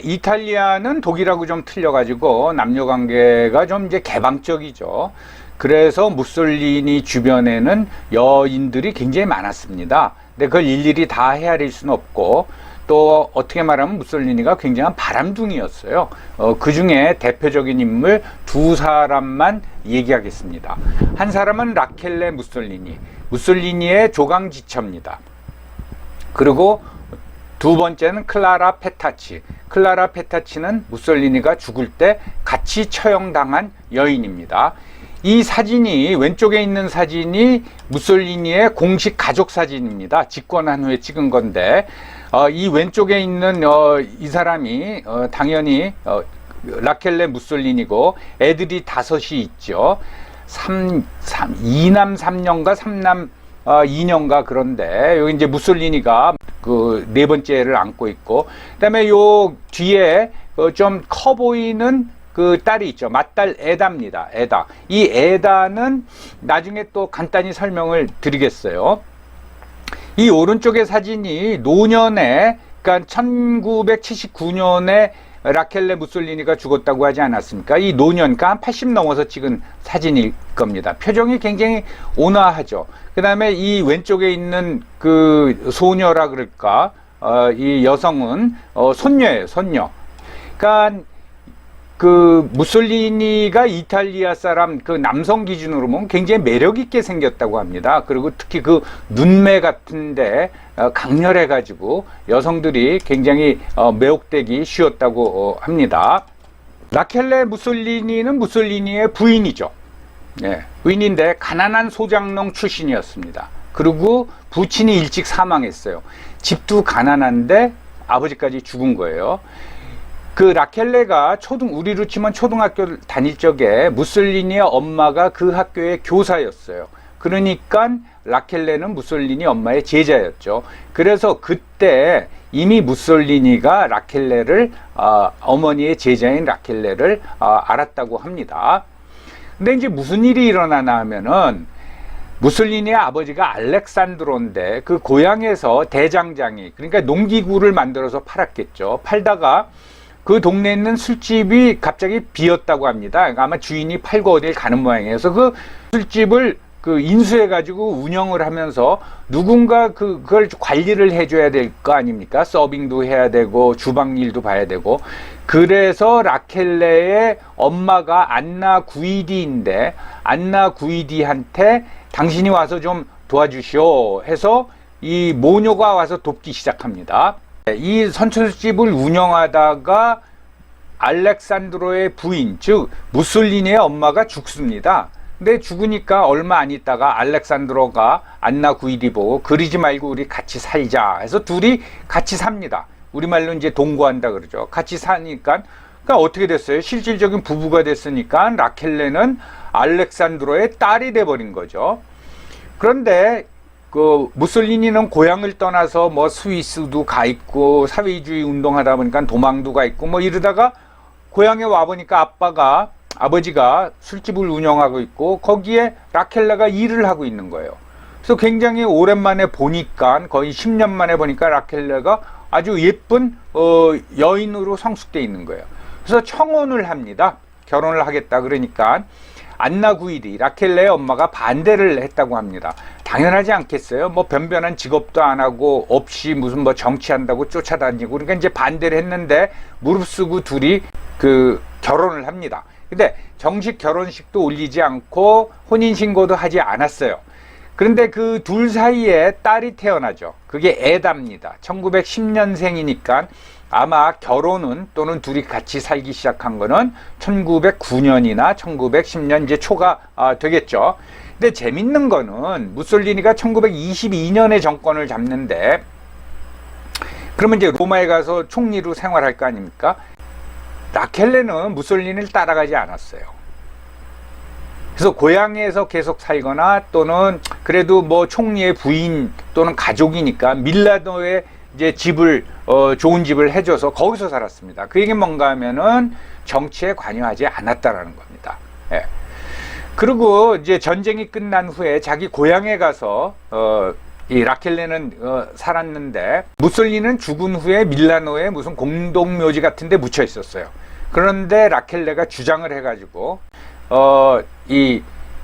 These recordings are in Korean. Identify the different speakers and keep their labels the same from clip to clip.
Speaker 1: 이탈리아는 독일하고 좀 틀려가지고 남녀 관계가 좀 이제 개방적이죠. 그래서 무솔리니 주변에는 여인들이 굉장히 많았습니다. 근데 그걸 일일이 다 헤아릴 수는 없고, 또 어떻게 말하면 무솔리니가 굉장한 바람둥이였어요. 그 중에 대표적인 인물 두 사람만 얘기하겠습니다. 한 사람은 라켈레 무솔리니, 무솔리니의 조강지처입니다. 그리고 두 번째는 클라라 페타치. 클라라 페타치는 무솔리니가 죽을 때 같이 처형당한 여인입니다. 이 사진이, 왼쪽에 있는 사진이 무솔리니의 공식 가족 사진입니다. 집권한 후에 찍은 건데, 이 왼쪽에 있는 이 사람이 당연히 라켈레 무솔리니고, 애들이 5이 있죠. 2남 3녀인가 3남 2녀인가. 그런데 여기 이제 무솔리니가 그 네 번째를 안고 있고, 그다음에 요 뒤에 좀 커 보이는 그 딸이 있죠. 맏딸 에다입니다. 에다. 이 에다는 나중에 또 간단히 설명을 드리겠어요. 이 오른쪽의 사진이 노년에, 그러니까 1979년에 라켈레 무솔리니가 죽었다고 하지 않았습니까? 이 노년, 그러니까 한 80 넘어서 찍은 사진일 겁니다. 표정이 굉장히 온화하죠. 그 다음에 이 왼쪽에 있는 그 소녀라 그럴까, 이 여성은 손녀예요, 손녀. 그러니까 그 무솔리니가 이탈리아 사람, 그 남성 기준으로 보면 굉장히 매력 있게 생겼다고 합니다. 그리고 특히 그 눈매 같은데 강렬해 가지고 여성들이 굉장히 매혹되기 쉬웠다고 합니다. 라켈레 무솔리니는 무솔리니의 부인이죠. 예, 부인인데 가난한 소장농 출신이었습니다. 그리고 부친이 일찍 사망했어요. 집도 가난한데 아버지까지 죽은 거예요. 그 라켈레가 우리로 치면 초등학교 다닐 적에 무솔리니의 엄마가 그 학교의 교사였어요. 그러니까 라켈레는 무솔리니 엄마의 제자였죠. 그래서 그때 이미 무솔리니가 라켈레를, 어머니의 제자인 라켈레를 알았다고 합니다. 근데 이제 무슨 일이 일어나나 하면은, 무솔리니의 아버지가 알렉산드로인데 그 고향에서 대장장이, 그러니까 농기구를 만들어서 팔았겠죠. 팔다가 그 동네에 있는 술집이 갑자기 비었다고 합니다. 그러니까 아마 주인이 팔고 어딜 가는 모양이어서 그 술집을 인수해가지고 운영을 하면서 누군가 그걸 관리를 해줘야 될 거 아닙니까? 서빙도 해야 되고 주방 일도 봐야 되고. 그래서 라켈레의 엄마가 안나 구이디인데, 안나 구이디한테 당신이 와서 좀 도와주시오 해서 이 모녀가 와서 돕기 시작합니다. 이 선초집을 운영하다가 알렉산드로의 부인, 즉 무솔리니의 엄마가 죽습니다. 근데 죽으니까 얼마 안 있다가 알렉산드로가 안나 구이디 보고 그러지 말고 우리 같이 살자 해서 둘이 같이 삽니다. 우리말로 이제 동거한다 그러죠. 같이 사니까, 그러니까 어떻게 됐어요? 실질적인 부부가 됐으니까 라켈레는 알렉산드로의 딸이 돼버린 거죠. 그런데 그 무솔리니는 고향을 떠나서 뭐 스위스도 가 있고 사회주의 운동하다 보니까 도망도 가 있고 뭐 이러다가 고향에 와 보니까 아버지가 술집을 운영하고 있고 거기에 라켈레가 일을 하고 있는 거예요. 그래서 굉장히 오랜만에 보니까, 거의 10년 만에 보니까 라켈레가 아주 예쁜 여인으로 성숙돼 있는 거예요. 그래서 청혼을 합니다. 결혼을 하겠다 그러니까 안나 구이디, 라켈레의 엄마가 반대를 했다고 합니다. 당연하지 않겠어요? 뭐 변변한 직업도 안 하고 없이 무슨 뭐 정치한다고 쫓아다니고, 그러니까 이제 반대를 했는데 무릅쓰고 둘이 그 결혼을 합니다. 근데 정식 결혼식도 올리지 않고 혼인신고도 하지 않았어요. 그런데 그 둘 사이에 딸이 태어나죠. 그게 에다입니다. 1910년생이니까 아마 결혼은 또는 둘이 같이 살기 시작한 거는 1909년이나 1910년 이제 초가 되겠죠. 근데 재밌는 거는 무솔리니가 1922년에 정권을 잡는데, 그러면 이제 로마에 가서 총리로 생활할 거 아닙니까? 라켈레는 무솔리니를 따라가지 않았어요. 그래서 고향에서 계속 살거나 또는 그래도 뭐 총리의 부인 또는 가족이니까 밀라노에 이제 집을 좋은 집을 해줘서 거기서 살았습니다. 그 얘기는 뭔가 하면은 정치에 관여하지 않았다라는 겁니다. 예. 그리고 이제 전쟁이 끝난 후에 자기 고향에 가서 이 라켈레는 살았는데 무솔리니는 죽은 후에 밀라노에 무슨 공동묘지 같은 데 묻혀 있었어요. 그런데 라켈레가 주장을 해가지고 이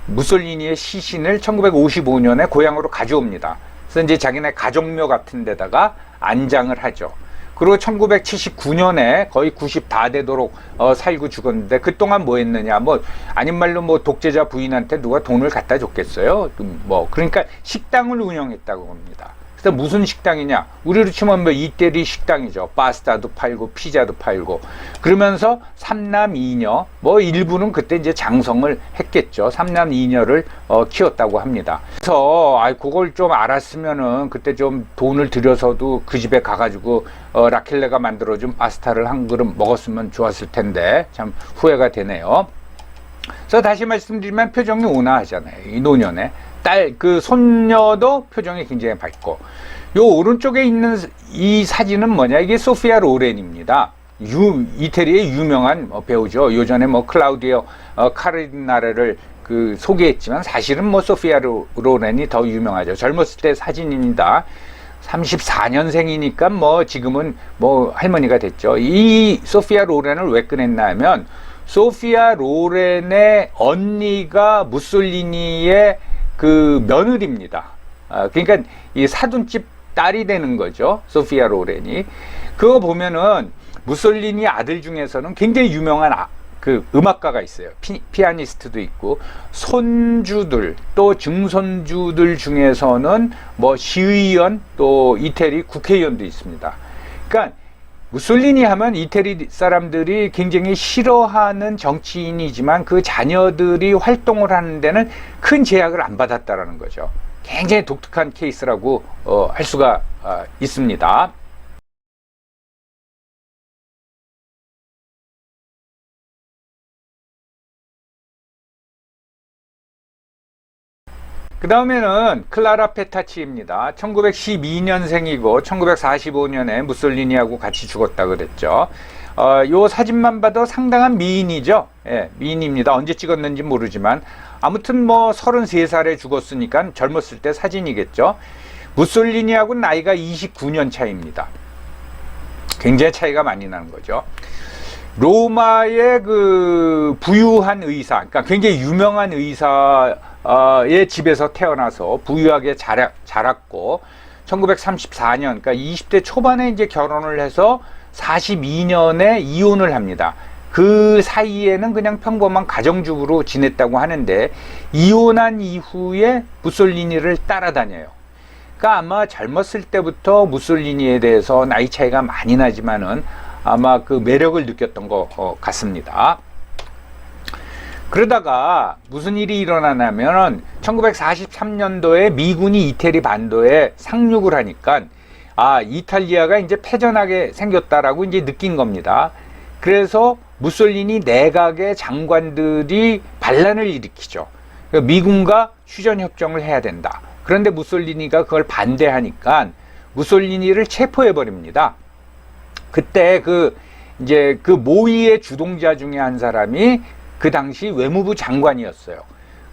Speaker 1: 무솔리니의 시신을 1955년에 고향으로 가져옵니다. 그래서 이제 자기네 가족묘 같은 데다가 안장을 하죠. 그리고 1979년에 거의 90 다 되도록 살고 죽었는데 그동안 뭐 했느냐, 뭐 아닌 말로 뭐 독재자 부인한테 누가 돈을 갖다 줬겠어요. 뭐 그러니까 식당을 운영했다고 합니다. 그래서 무슨 식당이냐, 우리로 치면 뭐 이태리 식당이죠. 파스타도 팔고 피자도 팔고. 그러면서 삼남 이녀, 뭐 일부는 그때 이제 장성을 했겠죠. 삼남 이녀를 키웠다고 합니다. 그래서 그걸 좀 알았으면은 그때 좀 돈을 들여서도 그 집에 가가지고 라켈레가 만들어준 파스타를 한 그릇 먹었으면 좋았을 텐데 참 후회가 되네요. 그래서 다시 말씀드리면 표정이 온화하잖아요. 이 노년에 그 손녀도 표정이 굉장히 밝고, 요 오른쪽에 있는 이 사진은 뭐냐, 이게 소피아 로렌입니다. 이태리의 유명한 배우죠. 요전에 뭐 클라우디오 카르디나레를 소개했지만 사실은 뭐 소피아 로렌이 더 유명하죠. 젊었을 때 사진입니다. 34년생이니까 뭐 지금은 뭐 할머니가 됐죠. 이 소피아 로렌을 왜 꺼냈나 하면, 소피아 로렌의 언니가 무솔리니의 그 며느리입니다. 그러니까 이 사돈집 딸이 되는 거죠. 소피아 로렌이. 그거 보면은 무솔리니 아들 중에서는 굉장히 유명한 그 음악가가 있어요. 피아니스트도 있고, 손주들 또 증손주들 중에서는 뭐 시의원 또 이태리 국회의원도 있습니다. 그러니까 무솔리니 하면 이태리 사람들이 굉장히 싫어하는 정치인이지만 그 자녀들이 활동을 하는 데는 큰 제약을 안 받았다라는 거죠. 굉장히 독특한 케이스라고 할 수가 있습니다. 그 다음에는 클라라 페타치입니다. 1912년생이고 1945년에 무솔리니하고 같이 죽었다 그랬죠. 요 사진만 봐도 상당한 미인이죠. 예, 미인입니다. 언제 찍었는지 모르지만 아무튼 뭐 33살에 죽었으니까 젊었을 때 사진이겠죠. 무솔리니하고 나이가 29년 차입니다. 굉장히 차이가 많이 나는 거죠. 로마의 그 부유한 의사, 그러니까 굉장히 유명한 의사의 집에서 태어나서 부유하게 자랐고, 1934년, 그러니까 20대 초반에 이제 결혼을 해서 42년에 이혼을 합니다. 그 사이에는 그냥 평범한 가정주부로 지냈다고 하는데, 이혼한 이후에 무솔리니를 따라다녀요. 그러니까 아마 젊었을 때부터 무솔리니에 대해서 나이 차이가 많이 나지만은 아마 그 매력을 느꼈던 것 같습니다. 그러다가 무슨 일이 일어나냐면 1943년도에 미군이 이태리 반도에 상륙을 하니까 이탈리아가 이제 패전하게 생겼다라고 이제 느낀 겁니다. 그래서 무솔리니 내각의 장관들이 반란을 일으키죠. 미군과 휴전 협정을 해야 된다. 그런데 무솔리니가 그걸 반대하니까 무솔리니를 체포해 버립니다. 그때 이제 그 모의의 주동자 중에 한 사람이 그 당시 외무부 장관이었어요.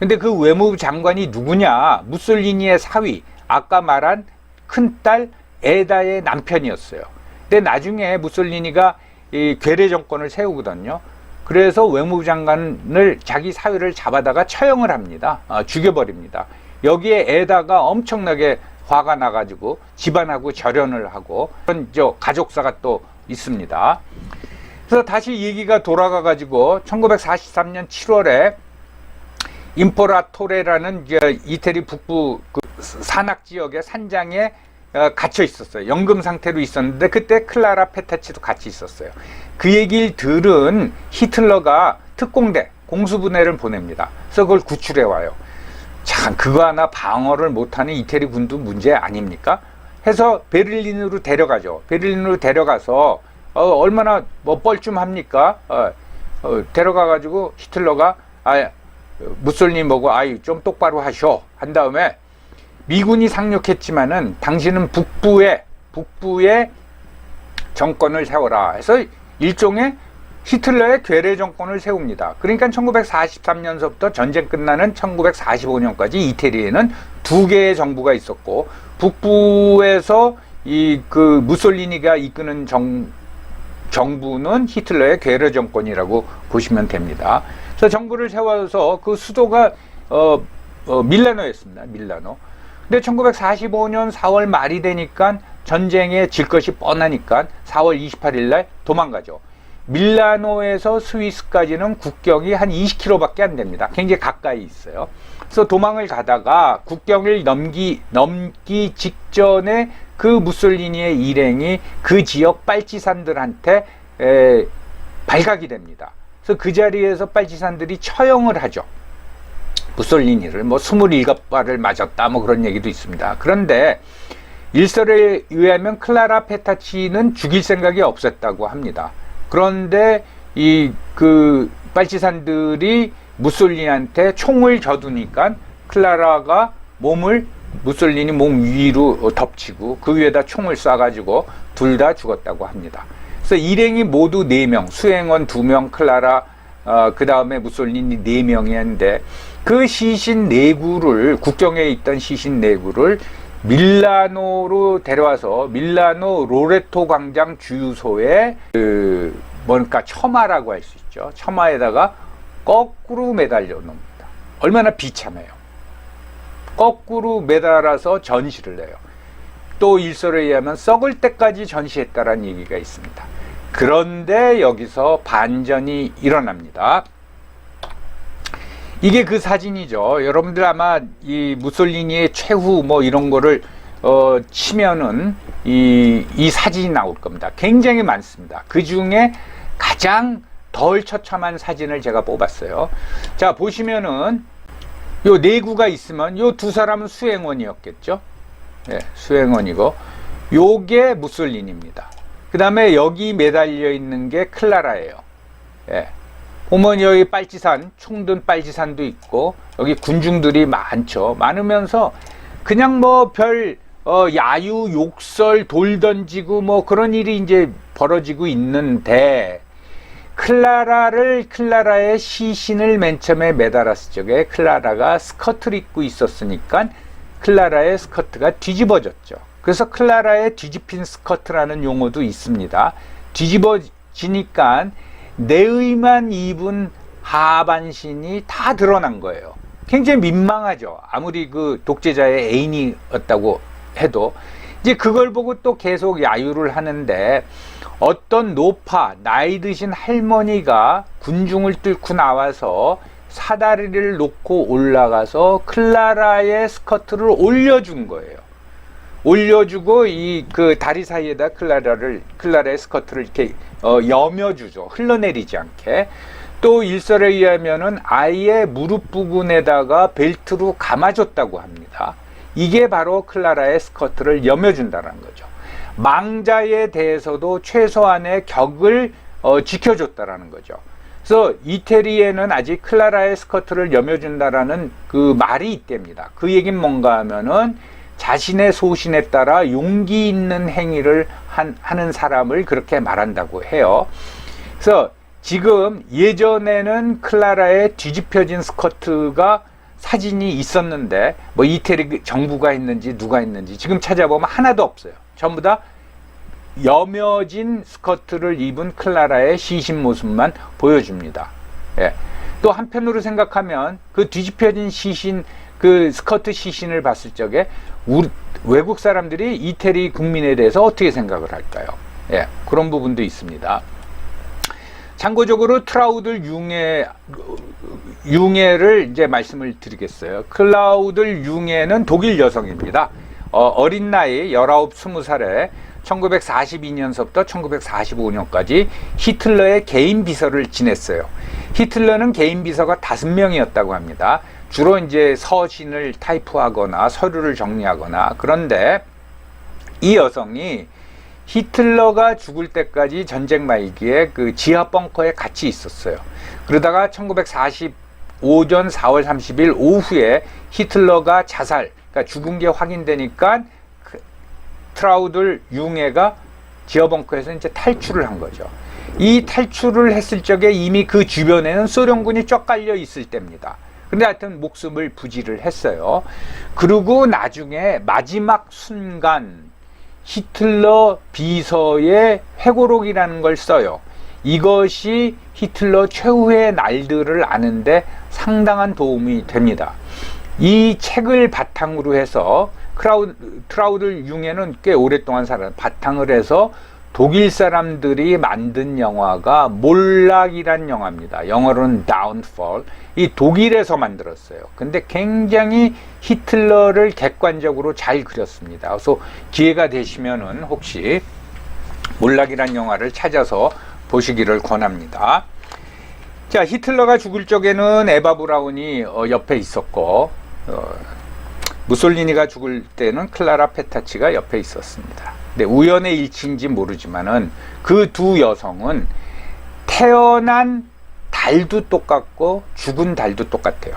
Speaker 1: 근데 그 외무부 장관이 누구냐? 무솔리니의 사위, 아까 말한 큰딸 에다의 남편이었어요. 근데 나중에 무솔리니가 이 괴뢰 정권을 세우거든요. 그래서 외무부 장관을 자기 사위를 잡아다가 처형을 합니다. 죽여버립니다. 여기에 에다가 엄청나게 화가 나가지고 집안하고 절연을 하고 그런 가족사가 또 있습니다. 그래서 다시 얘기가 돌아가가지고 1943년 7월에 임포라토레라는 이태리 북부 그 산악 지역의 산장에 갇혀 있었어요. 연금 상태로 있었는데 그때 클라라 페타치도 같이 있었어요. 그 얘기를 들은 히틀러가 특공대 공수부대를 보냅니다. 그래서 그걸 구출해 와요. 참 그거 하나 방어를 못하는 이태리 군도 문제 아닙니까? 해서 베를린으로 데려가죠. 베를린으로 데려가서 얼마나 뭐 뻘쭘합니까? 데려가가지고 히틀러가 무솔리니 보고 좀 똑바로 하셔 한 다음에 미군이 상륙했지만은 당신은 북부에 정권을 세워라 해서 일종의 히틀러의 괴뢰 정권을 세웁니다. 그러니까 1943년서부터 전쟁 끝나는 1945년까지 이태리에는 두 개의 정부가 있었고, 북부에서 그 무솔리니가 이끄는 정부는 히틀러의 괴뢰 정권이라고 보시면 됩니다. 그래서 정부를 세워서 그 수도가 밀라노였습니다. 밀라노. 근데 1945년 4월 말이 되니까 전쟁에 질 것이 뻔하니까 4월 28일 날 도망가죠. 밀라노에서 스위스까지는 국경이 한 20km밖에 안 됩니다. 굉장히 가까이 있어요. 그래서 도망을 가다가 국경을 넘기 직전에 그 무솔리니의 일행이 그 지역 빨치산들한테 발각이 됩니다. 그래서 그 자리에서 빨치산들이 처형을 하죠. 무솔리니를 27발을 맞았다 그런 얘기도 있습니다. 그런데 일설에 의하면 클라라 페타치는 죽일 생각이 없었다고 합니다. 그런데 그 빨치산들이 무솔리니한테 총을 겨두니까 클라라가 무솔리니 몸 위로 덮치고 그 위에다 총을 쏴가지고 둘 다 죽었다고 합니다. 그래서 일행이 모두 4명, 수행원 2명, 클라라, 그 다음에 무솔리니 4명이었는데 그 시신 4구를, 국경에 있던 시신 4구를 밀라노로 데려와서 밀라노 로레토 광장 주유소에 처마라고 할 수 있죠. 처마에다가 거꾸로 매달려 놓습니다. 얼마나 비참해요. 거꾸로 매달아서 전시를 해요. 또 일설에 의하면 썩을 때까지 전시했다라는 얘기가 있습니다. 그런데 여기서 반전이 일어납니다. 이게 그 사진이죠. 여러분들 아마 이 무솔리니의 최후 이런 거를 치면은 이 사진이 나올 겁니다. 굉장히 많습니다. 그 중에 가장 덜 처참한 사진을 제가 뽑았어요. 자, 보시면은 요 4구가 있으면 요 2사람은 수행원이었겠죠. 네, 수행원이고 요게 무솔리니입니다. 그 다음에 여기 매달려 있는 게 클라라예요. 네. 보면 여기 빨치산, 총든 빨치산도 있고 여기 군중들이 많으면서 그냥 별 야유, 욕설, 돌 던지고 그런 일이 이제 벌어지고 있는데 클라라의 시신을 맨 처음에 매달았을 적에 클라라가 스커트를 입고 있었으니까 클라라의 스커트가 뒤집어졌죠. 그래서 클라라의 뒤집힌 스커트라는 용어도 있습니다. 뒤집어지니까 내의만 입은 하반신이 다 드러난 거예요. 굉장히 민망하죠. 아무리 그 독재자의 애인이었다고 해도. 이제 그걸 보고 또 계속 야유를 하는데 어떤 노파, 나이 드신 할머니가 군중을 뚫고 나와서 사다리를 놓고 올라가서 클라라의 스커트를 올려준 거예요. 올려주고 그 다리 사이에다 클라라의 스커트를 이렇게 여며주죠. 흘러내리지 않게. 또 일설에 의하면은 아예 무릎 부근에다가 벨트로 감아줬다고 합니다. 이게 바로 클라라의 스커트를 여며준다는 거죠. 망자에 대해서도 최소한의 격을 지켜줬다라는 거죠. 그래서 이태리에는 아직 클라라의 스커트를 여며준다라는 그 말이 있답니다. 그 얘기는 뭔가 하면은 자신의 소신에 따라 용기 있는 행위를 하는 사람을 그렇게 말한다고 해요. 그래서 지금 예전에는 클라라의 뒤집혀진 스커트가 사진이 있었는데 이태리 정부가 했는지 누가 했는지 지금 찾아보면 하나도 없어요. 전부 다 여며진 스커트를 입은 클라라의 시신 모습만 보여줍니다. 예. 또 한편으로 생각하면 그 뒤집혀진 시신, 그 스커트 시신을 봤을 적에 외국 사람들이 이태리 국민에 대해서 어떻게 생각을 할까요? 예, 그런 부분도 있습니다. 참고적으로 트라우들 융에를 이제 말씀을 드리겠어요. 클라우들 융에는 독일 여성입니다. 어린 나이 19, 20살에 1942년서부터 1945년까지 히틀러의 개인 비서를 지냈어요. 히틀러는 개인 비서가 5명이었다고 합니다. 주로 이제 서신을 타이프하거나 서류를 정리하거나. 그런데 이 여성이 히틀러가 죽을 때까지 전쟁 말기에 그 지하 벙커에 같이 있었어요. 그러다가 1945년 4월 30일 오후에 히틀러가 그러니까 죽은 게 확인되니까 트라우들 융에가 지하 벙커에서 이제 탈출을 한 거죠. 이 탈출을 했을 적에 이미 그 주변에는 소련군이 쫙 깔려 있을 때입니다. 근데 하여튼 목숨을 부지를 했어요. 그리고 나중에 마지막 순간 히틀러 비서의 회고록이라는 걸 써요. 이것이 히틀러 최후의 날들을 아는데 상당한 도움이 됩니다. 이 책을 바탕으로 해서 트라우들 융에는 꽤 오랫동안 바탕을 해서 독일 사람들이 만든 영화가 몰락이란 영화입니다. 영어로는 Downfall. 이 독일에서 만들었어요. 근데 굉장히 히틀러를 객관적으로 잘 그렸습니다. 그래서 기회가 되시면은 혹시 몰락이란 영화를 찾아서 보시기를 권합니다. 자, 히틀러가 죽을 적에는 에바 브라운이 옆에 있었고, 무솔리니가 죽을 때는 클라라 페타치가 옆에 있었습니다. 근데 우연의 일치인지 모르지만은 그 두 여성은 태어난 달도 똑같고 죽은 달도 똑같아요.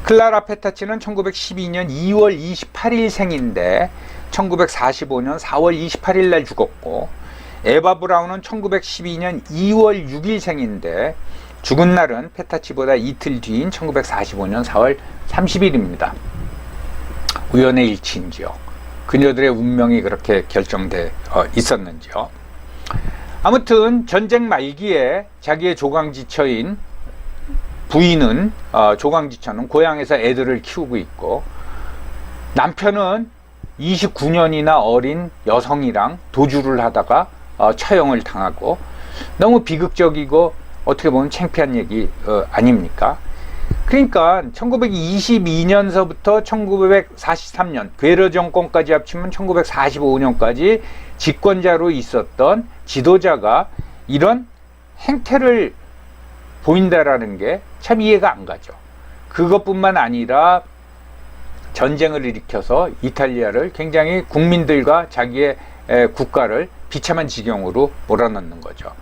Speaker 1: 클라라 페타치는 1912년 2월 28일 생인데 1945년 4월 28일 날 죽었고, 에바 브라운은 1912년 2월 6일 생인데 죽은 날은 페타치보다 이틀 뒤인 1945년 4월 30일입니다. 우연의 일치인지요? 그녀들의 운명이 그렇게 결정돼 있었는지요? 아무튼 전쟁 말기에 자기의 조강지처인 부인은 조강지처는 고향에서 애들을 키우고 있고, 남편은 29년이나 어린 여성이랑 도주를 하다가 처형을 당하고, 너무 비극적이고 어떻게 보면 창피한 얘기 아닙니까? 그러니까 1922년서부터 1943년 괴뢰 정권까지 합치면 1945년까지 집권자로 있었던 지도자가 이런 행태를 보인다라는 게 참 이해가 안 가죠. 그것뿐만 아니라 전쟁을 일으켜서 이탈리아를 굉장히 국민들과 자기의 국가를 비참한 지경으로 몰아넣는 거죠.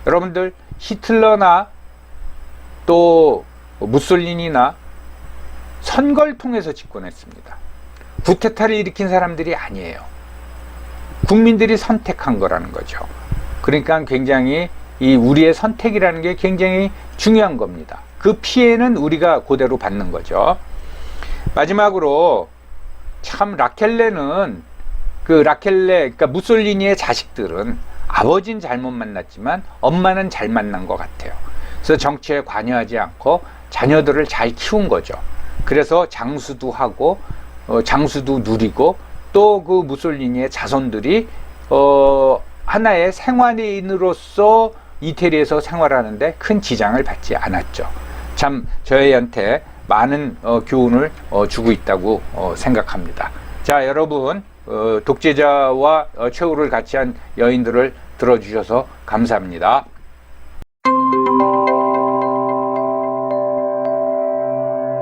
Speaker 1: 여러분들, 히틀러나 또 무솔리니나 선거를 통해서 집권했습니다. 쿠데타를 일으킨 사람들이 아니에요. 국민들이 선택한 거라는 거죠. 그러니까 굉장히 이 우리의 선택이라는 게 굉장히 중요한 겁니다. 그 피해는 우리가 그대로 받는 거죠. 마지막으로 참 라켈레는 그러니까 무솔리니의 자식들은 아버지는 잘못 만났지만 엄마는 잘 만난 것 같아요. 그래서 정치에 관여하지 않고 자녀들을 잘 키운 거죠. 그래서 장수도 하고 장수도 누리고, 또 그 무솔리니의 자손들이 하나의 생활인으로서 이태리에서 생활하는데 큰 지장을 받지 않았죠. 참 저희한테 많은 교훈을 주고 있다고 생각합니다. 자, 여러분, 독재자와 최후를 같이 한 여인들을 들어주셔서 감사합니다.